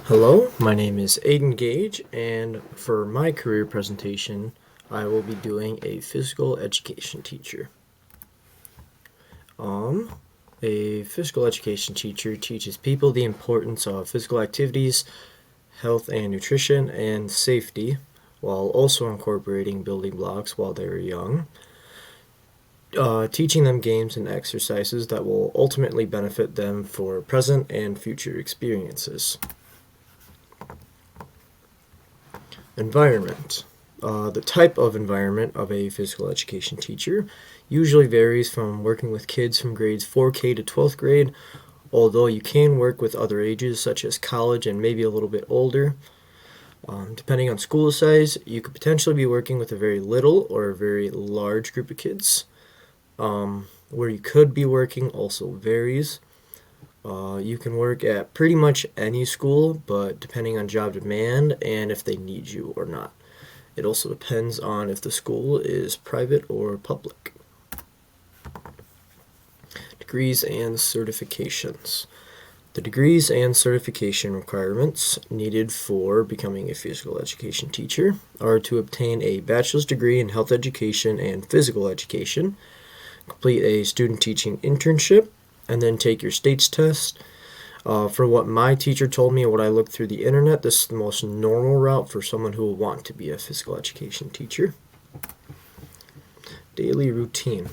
Hello, my name is Aidan Gage, and for my career presentation, I will be doing a physical education teacher. A physical education teacher teaches people the importance of physical activities, health and nutrition, and safety, while also incorporating building blocks while they are young. Teaching them games and exercises that will ultimately benefit them for present and future experiences. Environment. The type of environment of a physical education teacher usually varies from working with kids from grades 4K to 12th grade, although you can work with other ages such as college and maybe a little bit older. Depending on school size, you could potentially be working with a very little or a very large group of kids. Where you could be working also varies. You can work at pretty much any school, but depending on job demand and if they need you or not. It also depends on if the school is private or public. Degrees and certifications. The degrees and certification requirements needed for becoming a physical education teacher are to obtain a bachelor's degree in health education and physical education, complete a student teaching internship, and then take your state's test. For what my teacher told me and what I looked through the internet, this is the most normal route for someone who will want to be a physical education teacher. Daily routine.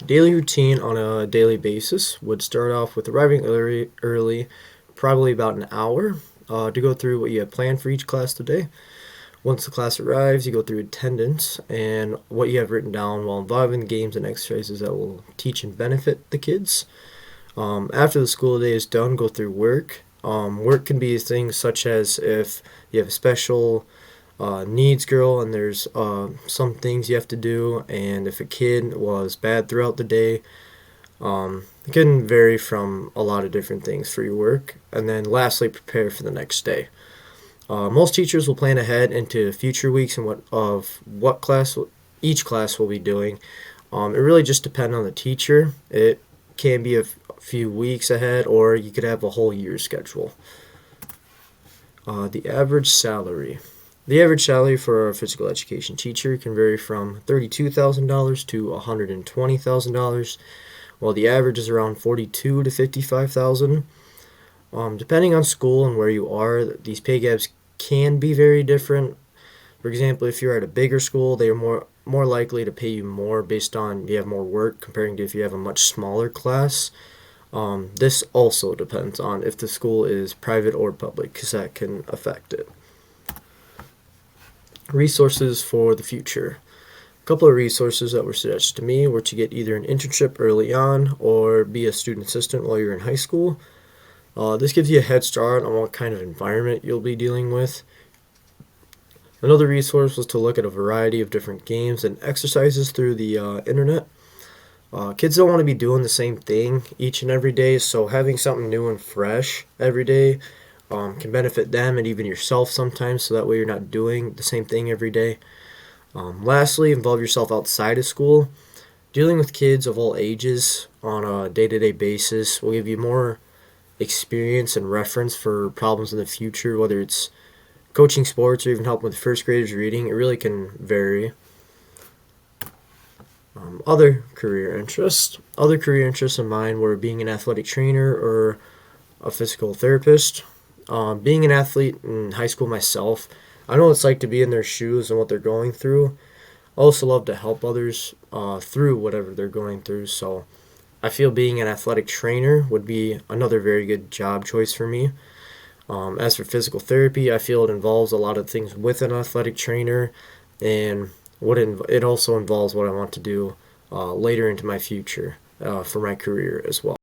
Daily routine on a daily basis would start off with arriving early, probably about an hour, to go through what you have planned for each class today. Once the class arrives, you go through attendance and what you have written down while involved in games and exercises that will teach and benefit the kids. After the school day is done, go through work. Work can be things such as if you have a special needs girl and there's some things you have to do, and if a kid was bad throughout the day. It can vary from a lot of different things for your work. And then lastly, prepare for the next day. Most teachers will plan ahead into future weeks and what class each class will be doing. It really just depends on the teacher. It can be a few weeks ahead, or you could have a whole year schedule. The average salary. The average salary for a physical education teacher can vary from $32,000 to $120,000, while the average is around $42,000 to $55,000. Depending on school and where you are, these pay gaps can be very different. For example, if you're at a bigger school, they are more likely to pay you more based on you have more work comparing to if you have a much smaller class. This also depends on if the school is private or public, because that can affect it. Resources for the future. A couple of resources that were suggested to me were to get either an internship early on or be a student assistant while you're in high school. This gives you a head start on what kind of environment you'll be dealing with. Another resource was to look at a variety of different games and exercises through the internet. Kids don't want to be doing the same thing each and every day, so having something new and fresh every day can benefit them and even yourself sometimes, so that way you're not doing the same thing every day. Lastly, involve yourself outside of school. Dealing with kids of all ages on a day-to-day basis will give you more experience and reference for problems in the future, whether it's coaching sports or even helping with first graders reading. It really can vary. Other career interests of mine were being an athletic trainer or a physical therapist. Being an athlete in high school myself, I know what it's like to be in their shoes and what they're going through. I also love to help others through whatever they're going through, so I feel being an athletic trainer would be another very good job choice for me. As for physical therapy, I feel it involves a lot of things with an athletic trainer, and it also involves what I want to do later into my future for my career as well.